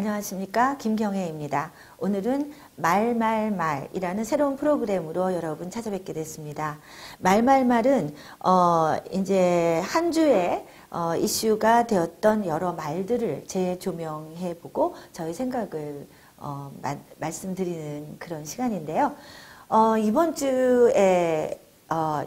안녕하십니까, 김경혜입니다. 오늘은 말이라는 새로운 프로그램으로 여러분 찾아뵙게 됐습니다. 말은 이제 한 주에 이슈가 되었던 여러 말들을 재조명해보고 저희 생각을 말씀드리는 그런 시간인데요. 이번 주에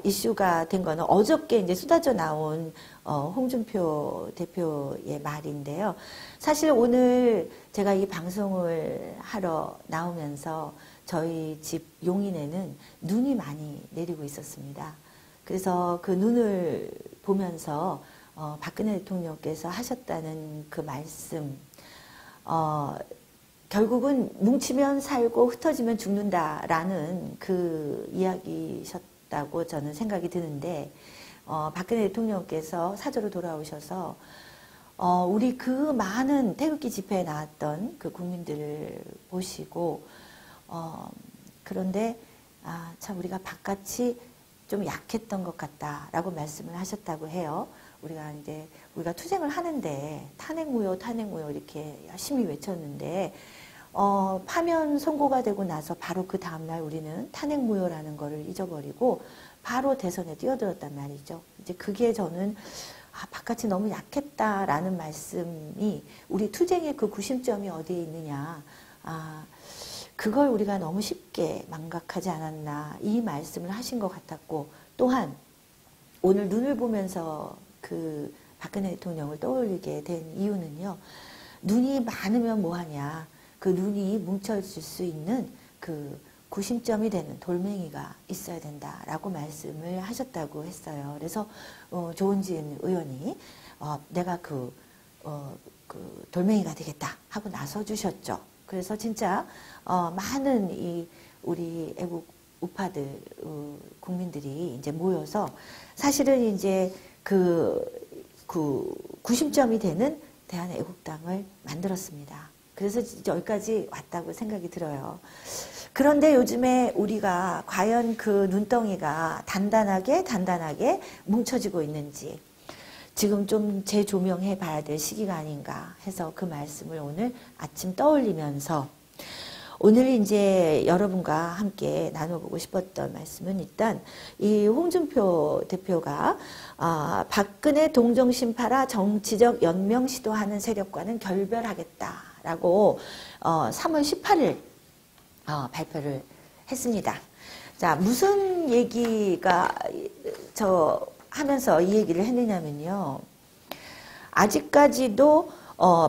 이슈가 된 거는 어저께 이제 쏟아져 나온 홍준표 대표의 말인데요. 사실 오늘 제가 이 방송을 하러 나오면서 저희 집 용인에는 눈이 많이 내리고 있었습니다. 그래서 그 눈을 보면서 박근혜 대통령께서 하셨다는 그 말씀, 결국은 뭉치면 살고 흩어지면 죽는다라는 그 이야기셨다고 저는 생각이 드는데, 박근혜 대통령께서 사저로 돌아오셔서 우리 그 많은 태극기 집회에 나왔던 그 국민들을 보시고 그런데 참 우리가 바깥이 좀 약했던 것 같다라고 말씀을 하셨다고 해요. 우리가 투쟁을 하는데 탄핵무효 이렇게 열심히 외쳤는데 파면 선고가 되고 나서 바로 그 다음날 우리는 탄핵무효라는 거를 잊어버리고 바로 대선에 뛰어들었단 말이죠. 이제 그게 저는 바깥이 너무 약했다라는 말씀이 우리 투쟁의 그 구심점이 어디에 있느냐, 그걸 우리가 너무 쉽게 망각하지 않았나, 이 말씀을 하신 것 같았고, 또한 오늘 눈을 보면서 그 박근혜 대통령을 떠올리게 된 이유는요, 눈이 많으면 뭐하냐, 그 눈이 뭉쳐질 수 있는 그 구심점이 되는 돌멩이가 있어야 된다라고 말씀을 하셨다고 했어요. 그래서 조은진 의원이 내가 그 돌멩이가 되겠다 하고 나서 주셨죠. 그래서 진짜 많은 우리 애국 우파들 국민들이 이제 모여서 사실은 이제 그 구심점이 되는 대한애국당을 만들었습니다. 그래서 여기까지 왔다고 생각이 들어요. 그런데 요즘에 우리가 과연 그 눈덩이가 단단하게 뭉쳐지고 있는지 지금 좀 재조명해 봐야 될 시기가 아닌가 해서 그 말씀을 오늘 아침 떠올리면서 오늘 이제 여러분과 함께 나눠보고 싶었던 말씀은 일단 이 홍준표 대표가 박근혜 동정심 팔아 정치적 연명 시도하는 세력과는 결별하겠다라고 3월 18일 발표를 했습니다. 자, 무슨 얘기가 하면서 이 얘기를 했느냐면요. 아직까지도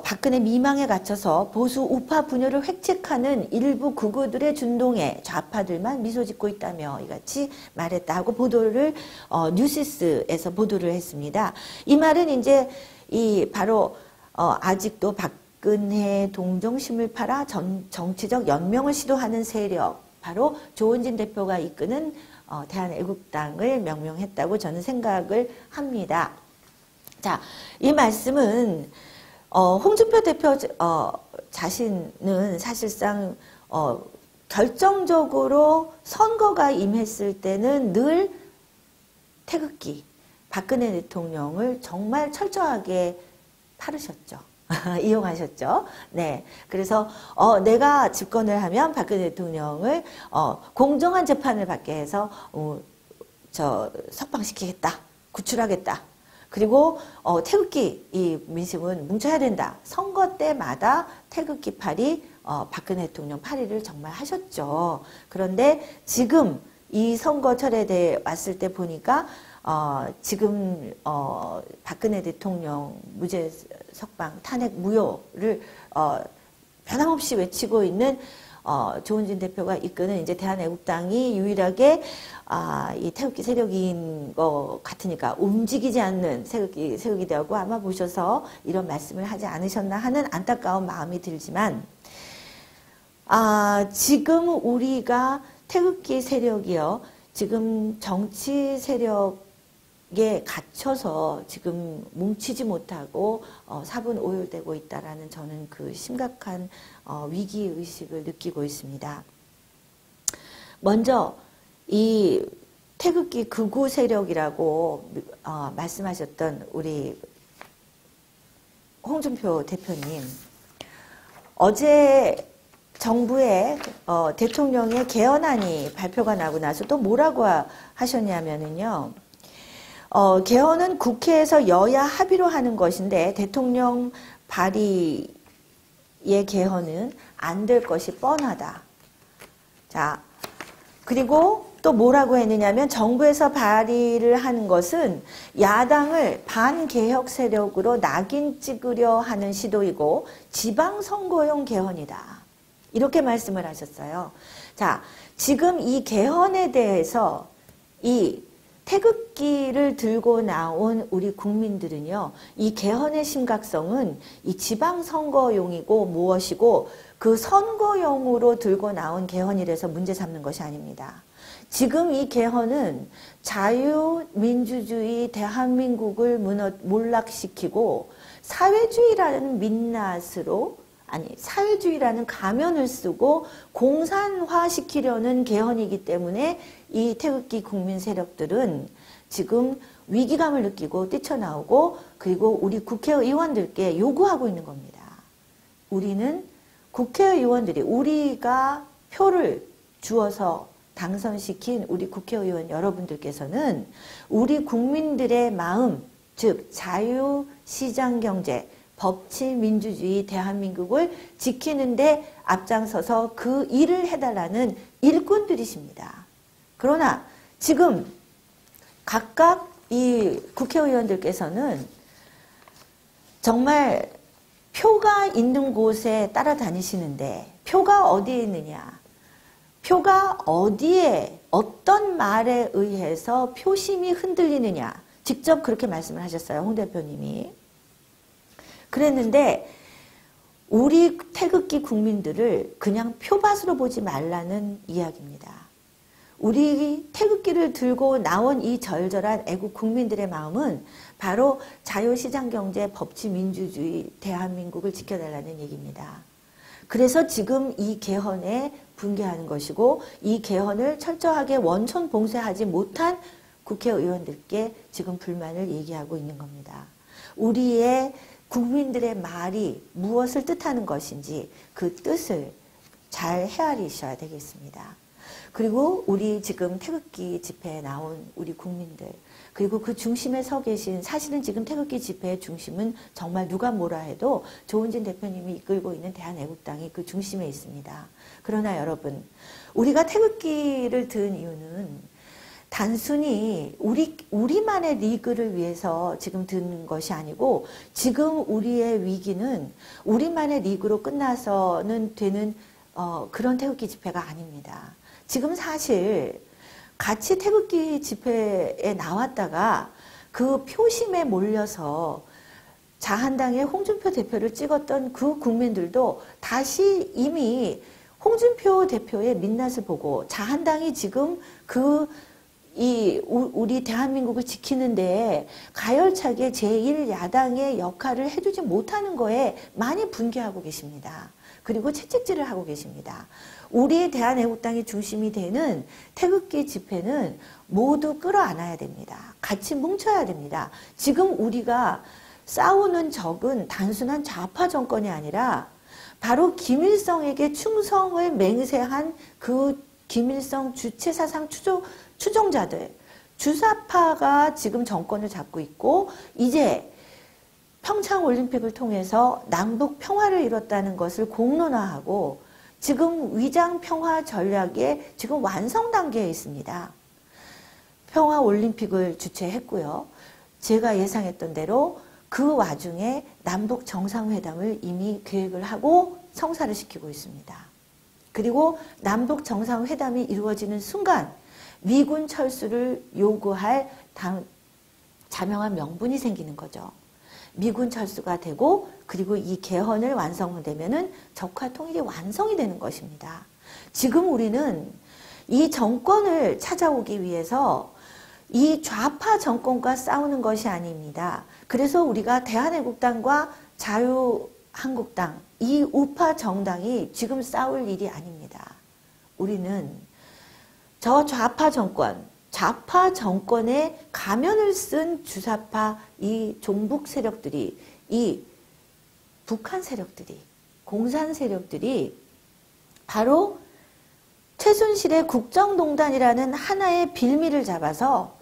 박근혜 미망에 갇혀서 보수 우파 분열을 획책하는 일부 극우들의 준동에 좌파들만 미소 짓고 있다며 이같이 말했다 하고 보도를 뉴시스에서 보도를 했습니다. 이 말은 이제 바로 아직도 박근혜 동정심을 팔아 정치적 연명을 시도하는 세력, 바로 조은진 대표가 이끄는 대한애국당을 명명했다고 저는 생각을 합니다. 자, 이 말씀은 홍준표 대표 자신은 사실상 결정적으로 선거가 임했을 때는 늘 태극기, 박근혜 대통령을 정말 철저하게 파르셨죠. 이용하셨죠. 네. 그래서, 내가 집권을 하면 박근혜 대통령을, 공정한 재판을 받게 해서, 석방시키겠다. 구출하겠다. 그리고, 태극기, 이 민심은 뭉쳐야 된다. 선거 때마다 태극기 팔이, 박근혜 대통령 팔이를 정말 하셨죠. 그런데 지금 이 선거철에 대해 왔을 때 보니까, 지금, 박근혜 대통령 무죄 석방, 탄핵 무효를, 변함없이 외치고 있는, 조은진 대표가 이끄는 이제 대한애국당이 유일하게, 이 태극기 세력인 것 같으니까 움직이지 않는 세력이 되고 아마 보셔서 이런 말씀을 하지 않으셨나 하는 안타까운 마음이 들지만, 지금 우리가 태극기 세력이요, 지금 정치 세력에 갇혀서 지금 뭉치지 못하고 사분오열되고 있다라는 저는 그 심각한 위기의식을 느끼고 있습니다. 먼저 이 태극기 극우 세력이라고 말씀하셨던 우리 홍준표 대표님, 어제 정부의 대통령의 개헌안이 발표가 나고 나서 또 뭐라고 하셨냐면은요. 개헌은 국회에서 여야 합의로 하는 것인데 대통령 발의의 개헌은 안 될 것이 뻔하다. 자, 그리고 또 뭐라고 했느냐면 정부에서 발의를 하는 것은 야당을 반개혁 세력으로 낙인 찍으려 하는 시도이고 지방선거용 개헌이다. 이렇게 말씀을 하셨어요. 자, 지금 이 개헌에 대해서 이 태극기를 들고 나온 우리 국민들은요, 이 개헌의 심각성은 이 지방선거용이고 무엇이고 그 선거용으로 들고 나온 개헌이라서 문제 삼는 것이 아닙니다. 지금 이 개헌은 자유민주주의 대한민국을 몰락시키고 사회주의라는 민낯으로 사회주의라는 가면을 쓰고 공산화시키려는 개헌이기 때문에 이 태극기 국민 세력들은 지금 위기감을 느끼고 뛰쳐나오고 그리고 우리 국회의원들께 요구하고 있는 겁니다. 우리는 국회의원들이 우리가 표를 주어서 당선시킨 우리 국회의원 여러분들께서는 우리 국민들의 마음, 즉 자유시장경제, 법치민주주의 대한민국을 지키는데 앞장서서 그 일을 해달라는 일꾼들이십니다. 그러나 지금 각각 이 국회의원들께서는 정말 표가 있는 곳에 따라다니시는데 표가 어디에 있느냐? 표가 어디에 어떤 말에 의해서 표심이 흔들리느냐? 직접 그렇게 말씀을 하셨어요. 홍 대표님이. 그랬는데 우리 태극기 국민들을 그냥 표밭으로 보지 말라는 이야기입니다. 우리 태극기를 들고 나온 이 절절한 애국 국민들의 마음은 바로 자유시장경제 법치민주주의 대한민국을 지켜달라는 얘기입니다. 그래서 지금 이 개헌에 분개하는 것이고 이 개헌을 철저하게 원천 봉쇄하지 못한 국회의원들께 지금 불만을 얘기하고 있는 겁니다. 우리의 국민들의 말이 무엇을 뜻하는 것인지 그 뜻을 잘 헤아리셔야 되겠습니다. 그리고 우리 지금 태극기 집회에 나온 우리 국민들 그리고 그 중심에 서 계신 사실은 지금 태극기 집회의 중심은 정말 누가 뭐라 해도 조은진 대표님이 이끌고 있는 대한애국당이 그 중심에 있습니다. 그러나 여러분 우리가 태극기를 든 이유는 단순히 우리만의 리그를 위해서 지금 드는 것이 아니고 지금 우리의 위기는 우리만의 리그로 끝나서는 되는 그런 태극기 집회가 아닙니다. 지금 사실 같이 태극기 집회에 나왔다가 그 표심에 몰려서 자한당의 홍준표 대표를 찍었던 그 국민들도 다시 이미 홍준표 대표의 민낯을 보고 자한당이 지금 우리 대한민국을 지키는데 가열차게 제1야당의 역할을 해주지 못하는 거에 많이 분개하고 계십니다. 그리고 채찍질을 하고 계십니다. 우리 대한애국당이 중심이 되는 태극기 집회는 모두 끌어안아야 됩니다. 같이 뭉쳐야 됩니다. 지금 우리가 싸우는 적은 단순한 좌파 정권이 아니라 바로 김일성에게 충성을 맹세한 그 김일성 주체사상 추종자들, 주사파가 지금 정권을 잡고 있고 이제 평창올림픽을 통해서 남북 평화를 이뤘다는 것을 공론화하고 지금 위장 평화 전략의 지금 완성 단계에 있습니다. 평화올림픽을 주최했고요. 제가 예상했던 대로 그 와중에 남북 정상회담을 이미 계획을 하고 성사를 시키고 있습니다. 그리고 남북 정상회담이 이루어지는 순간 미군 철수를 요구할 자명한 명분이 생기는 거죠. 미군 철수가 되고 그리고 이 개헌을 완성되면은 적화 통일이 완성이 되는 것입니다. 지금 우리는 이 정권을 찾아오기 위해서 이 좌파 정권과 싸우는 것이 아닙니다. 그래서 우리가 대한애국당과 자유한국당 이 우파 정당이 지금 싸울 일이 아닙니다. 우리는 저 좌파 정권의 가면을 쓴 주사파 이 종북 세력들이 이 북한 세력들이 공산 세력들이 바로 최순실의 국정농단이라는 하나의 빌미를 잡아서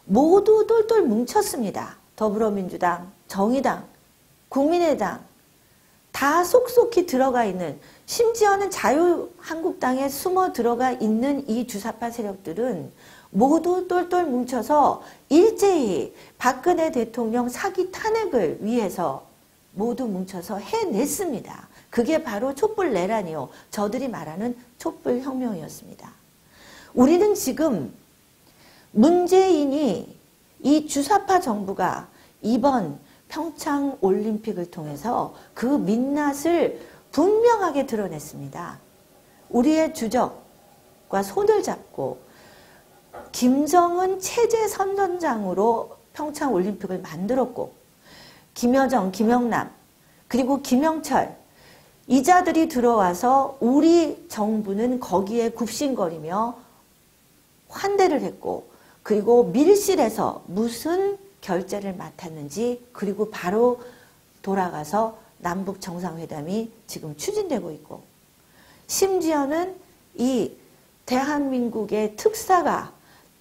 모두 똘똘 뭉쳤습니다. 더불어민주당, 정의당, 국민의당 다 속속히 들어가 있는, 심지어는 자유한국당에 숨어 들어가 있는 이 주사파 세력들은 모두 똘똘 뭉쳐서 일제히 박근혜 대통령 사기 탄핵을 위해서 모두 뭉쳐서 해냈습니다. 그게 바로 촛불내란이요. 저들이 말하는 촛불혁명이었습니다. 우리는 지금 문재인이 이 주사파 정부가 이번 평창올림픽을 통해서 그 민낯을 분명하게 드러냈습니다. 우리의 주적과 손을 잡고 김정은 체제 선전장으로 평창올림픽을 만들었고, 김여정, 김영남, 그리고 김영철, 이 자들이 들어와서 우리 정부는 거기에 굽신거리며 환대를 했고, 그리고 밀실에서 무슨 결제를 맡았는지, 그리고 바로 돌아가서 남북 정상회담이 지금 추진되고 있고, 심지어는 이 대한민국의 특사가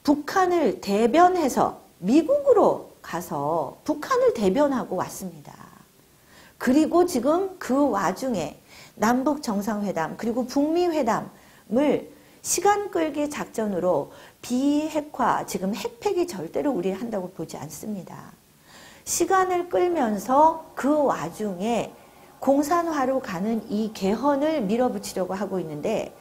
북한을 대변해서 미국으로 가서 북한을 대변하고 왔습니다. 그리고 지금 그 와중에 남북 정상회담 그리고 북미 회담을 시간 끌기 작전으로 비핵화, 지금 핵폐기 절대로 우리 한다고 보지 않습니다. 시간을 끌면서 그 와중에 공산화로 가는 이 개헌을 밀어붙이려고 하고 있는데,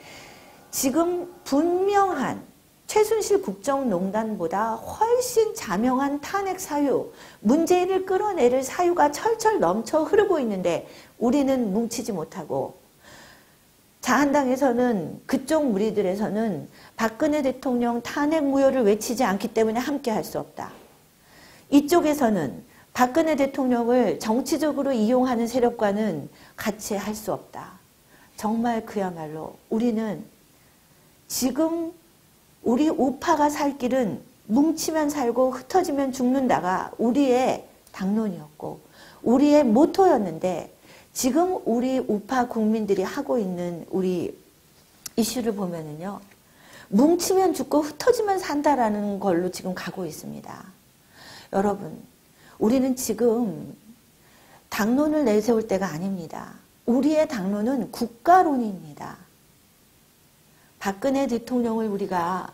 지금 분명한 최순실 국정농단보다 훨씬 자명한 탄핵 사유, 문재인을 끌어내릴 사유가 철철 넘쳐 흐르고 있는데 우리는 뭉치지 못하고, 자한당에서는, 그쪽 무리들에서는 박근혜 대통령 탄핵 무효를 외치지 않기 때문에 함께 할 수 없다. 이쪽에서는 박근혜 대통령을 정치적으로 이용하는 세력과는 같이 할 수 없다. 정말 그야말로 우리는 지금 우리 우파가 살 길은 뭉치면 살고 흩어지면 죽는다가 우리의 당론이었고 우리의 모토였는데, 지금 우리 우파 국민들이 하고 있는 우리 이슈를 보면은요, 뭉치면 죽고 흩어지면 산다라는 걸로 지금 가고 있습니다. 여러분, 우리는 지금 당론을 내세울 때가 아닙니다. 우리의 당론은 국가론입니다. 박근혜 대통령을 우리가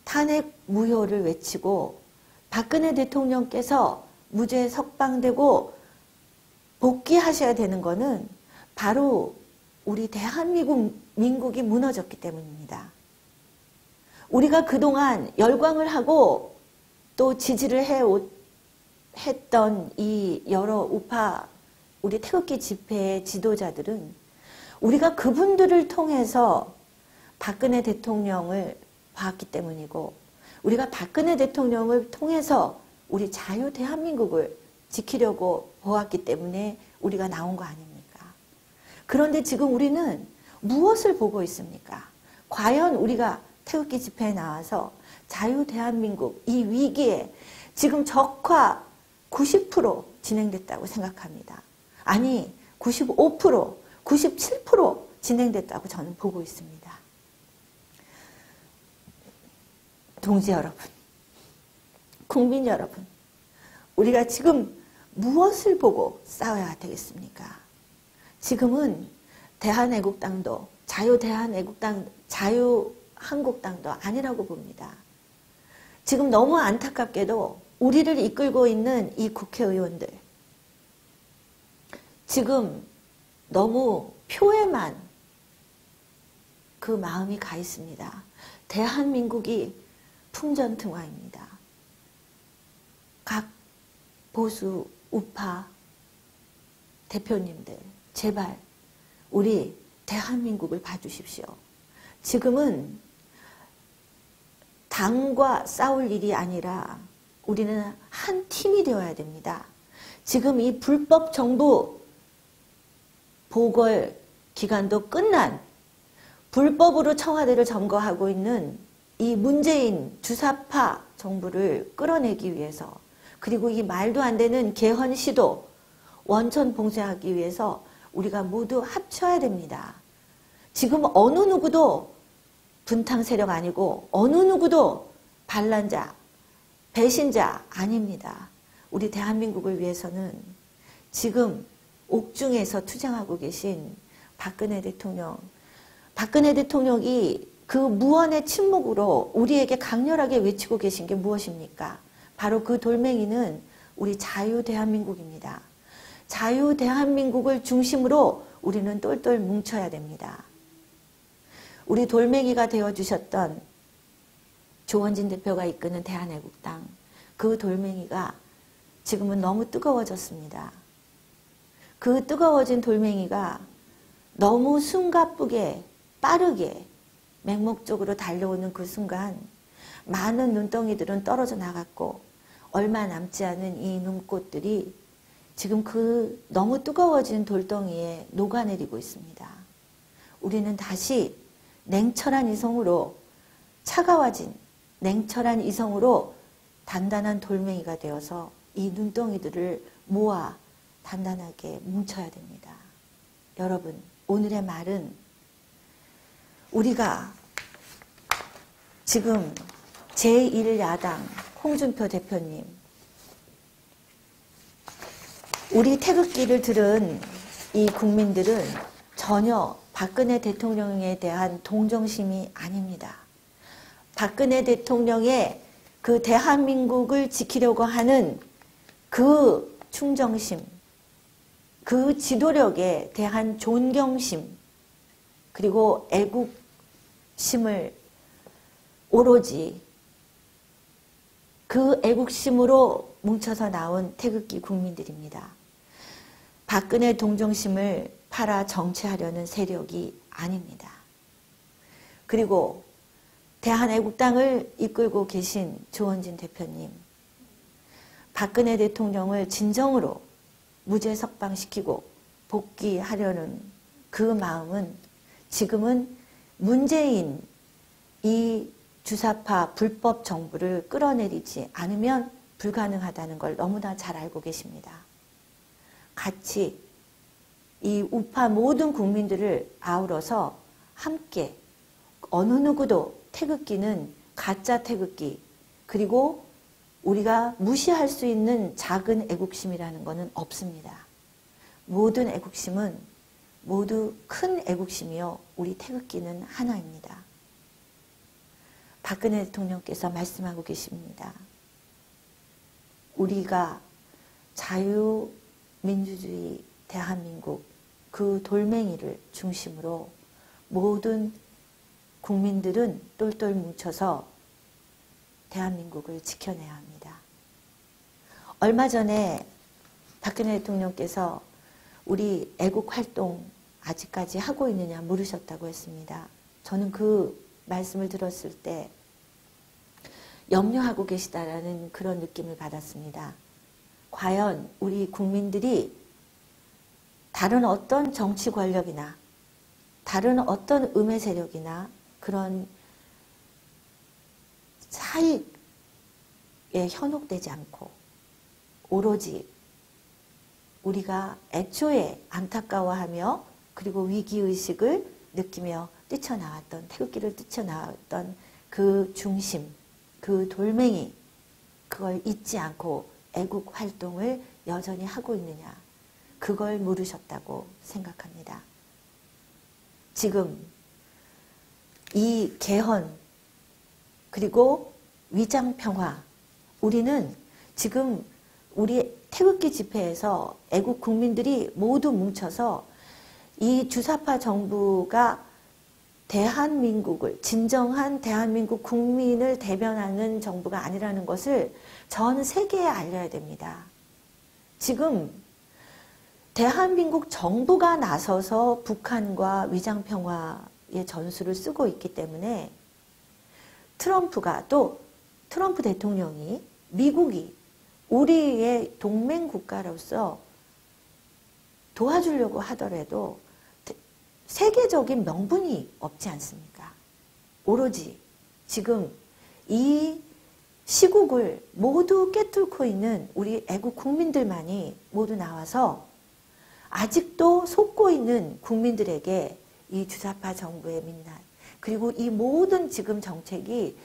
탄핵 무효를 외치고 박근혜 대통령께서 무죄 석방되고 복귀하셔야 되는 것은 바로 우리 대한민국이 무너졌기 때문입니다. 우리가 그동안 열광을 하고 또 지지를 했던 이 여러 우파, 우리 태극기 집회의 지도자들은 우리가 그분들을 통해서 박근혜 대통령을 봤기 때문이고, 우리가 박근혜 대통령을 통해서 우리 자유 대한민국을 지키려고 보았기 때문에 우리가 나온 거 아닙니까? 그런데 지금 우리는 무엇을 보고 있습니까? 과연 우리가 태극기 집회에 나와서 자유 대한민국 이 위기에 지금 적화 90% 진행됐다고 생각합니다. 아니 95%, 97% 진행됐다고 저는 보고 있습니다. 동지 여러분, 국민 여러분, 우리가 지금 무엇을 보고 싸워야 되겠습니까? 지금은 대한애국당도 자유한국당도 아니라고 봅니다. 지금 너무 안타깝게도 우리를 이끌고 있는 이 국회의원들, 지금 너무 표에만 그 마음이 가 있습니다. 대한민국이 풍전등화입니다. 각 보수 우파 대표님들, 제발 우리 대한민국을 봐주십시오. 지금은 당과 싸울 일이 아니라 우리는 한 팀이 되어야 됩니다. 지금 이 불법 정부 보궐 기간도 끝난, 불법으로 청와대를 점거하고 있는 이 문재인 주사파 정부를 끌어내기 위해서, 그리고 이 말도 안 되는 개헌 시도 원천 봉쇄하기 위해서 우리가 모두 합쳐야 됩니다. 지금 어느 누구도 분탕 세력 아니고 어느 누구도 반란자, 배신자 아닙니다. 우리 대한민국을 위해서는 지금 옥중에서 투쟁하고 계신 박근혜 대통령이 그 무언의 침묵으로 우리에게 강렬하게 외치고 계신 게 무엇입니까? 바로 그 돌멩이는 우리 자유 대한민국입니다. 자유 대한민국을 중심으로 우리는 똘똘 뭉쳐야 됩니다. 우리 돌멩이가 되어주셨던 조원진 대표가 이끄는 대한애국당, 그 돌멩이가 지금은 너무 뜨거워졌습니다. 그 뜨거워진 돌멩이가 너무 숨가쁘게 빠르게 맹목적으로 달려오는 그 순간 많은 눈덩이들은 떨어져 나갔고 얼마 남지 않은 이 눈꽃들이 지금 그 너무 뜨거워진 돌덩이에 녹아내리고 있습니다. 우리는 다시 냉철한 이성으로 차가워진 냉철한 이성으로 단단한 돌멩이가 되어서 이 눈덩이들을 모아 단단하게 뭉쳐야 됩니다. 여러분, 오늘의 말은 우리가 지금 제1야당 홍준표 대표님, 우리 태극기를 들은 이 국민들은 전혀 박근혜 대통령에 대한 동정심이 아닙니다. 박근혜 대통령의 그 대한민국을 지키려고 하는 그 충정심, 그 지도력에 대한 존경심, 그리고 애국심을 오로지 그 애국심으로 뭉쳐서 나온 태극기 국민들입니다. 박근혜 동정심을 팔아 정치하려는 세력이 아닙니다. 그리고 대한애국당을 이끌고 계신 조원진 대표님, 박근혜 대통령을 진정으로 무죄 석방시키고 복귀하려는 그 마음은 지금은 문재인 이 주사파 불법 정부를 끌어내리지 않으면 불가능하다는 걸 너무나 잘 알고 계십니다. 같이 이 우파 모든 국민들을 아우러서 함께 어느 누구도 태극기는 가짜 태극기, 그리고 우리가 무시할 수 있는 작은 애국심이라는 것은 없습니다. 모든 애국심은 모두 큰 애국심이요, 우리 태극기는 하나입니다. 박근혜 대통령께서 말씀하고 계십니다. 우리가 자유민주주의 대한민국 그 돌멩이를 중심으로 모든 국민들은 똘똘 뭉쳐서 대한민국을 지켜내야 합니다. 얼마 전에 박근혜 대통령께서 우리 애국활동 아직까지 하고 있느냐 물으셨다고 했습니다. 저는 그 말씀을 들었을 때 염려하고 계시다라는 그런 느낌을 받았습니다. 과연 우리 국민들이 다른 어떤 정치 권력이나 다른 어떤 음해 세력이나 그런 사익에 현혹되지 않고 오로지 우리가 애초에 안타까워하며 그리고 위기의식을 느끼며 뛰쳐나왔던, 태극기를 뛰쳐나왔던 그 중심, 그 돌멩이, 그걸 잊지 않고 애국 활동을 여전히 하고 있느냐, 그걸 물으셨다고 생각합니다. 지금 이 개헌 그리고 위장평화, 우리는 지금 우리 태극기 집회에서 애국 국민들이 모두 뭉쳐서 이 주사파 정부가 대한민국을, 진정한 대한민국 국민을 대변하는 정부가 아니라는 것을 전 세계에 알려야 됩니다. 지금 대한민국 정부가 나서서 북한과 위장평화의 전술을 쓰고 있기 때문에 트럼프가, 또 트럼프 대통령이, 미국이 우리의 동맹 국가로서 도와주려고 하더라도 세계적인 명분이 없지 않습니까? 오로지 지금 이 시국을 모두 꿰뚫고 있는 우리 애국 국민들만이 모두 나와서 아직도 속고 있는 국민들에게 이 주사파 정부의 민낯, 그리고 이 모든 지금 정책이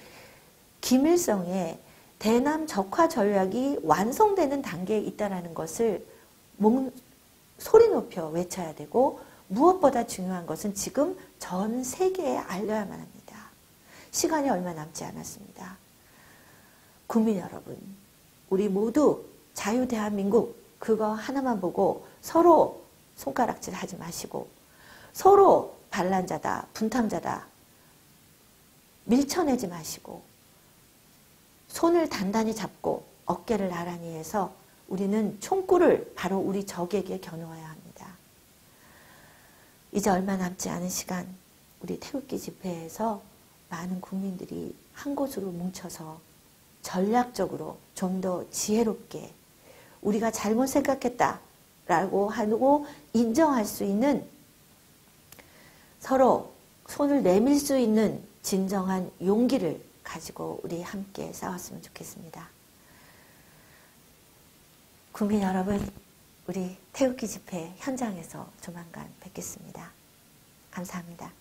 김일성의 대남 적화 전략이 완성되는 단계에 있다는 것을 소리 높여 외쳐야 되고, 무엇보다 중요한 것은 지금 전 세계에 알려야만 합니다. 시간이 얼마 남지 않았습니다. 국민 여러분, 우리 모두 자유대한민국 그거 하나만 보고 서로 손가락질 하지 마시고, 서로 반란자다, 분탕자다 밀쳐내지 마시고, 손을 단단히 잡고 어깨를 나란히 해서 우리는 총구를 바로 우리 적에게 겨누어야 합니다. 이제 얼마 남지 않은 시간, 우리 태극기 집회에서 많은 국민들이 한 곳으로 뭉쳐서 전략적으로 좀 더 지혜롭게 우리가 잘못 생각했다라고 하고 인정할 수 있는, 서로 손을 내밀 수 있는 진정한 용기를 가지고 우리 함께 싸웠으면 좋겠습니다. 국민 여러분, 우리 태극기 집회 현장에서 조만간 뵙겠습니다. 감사합니다.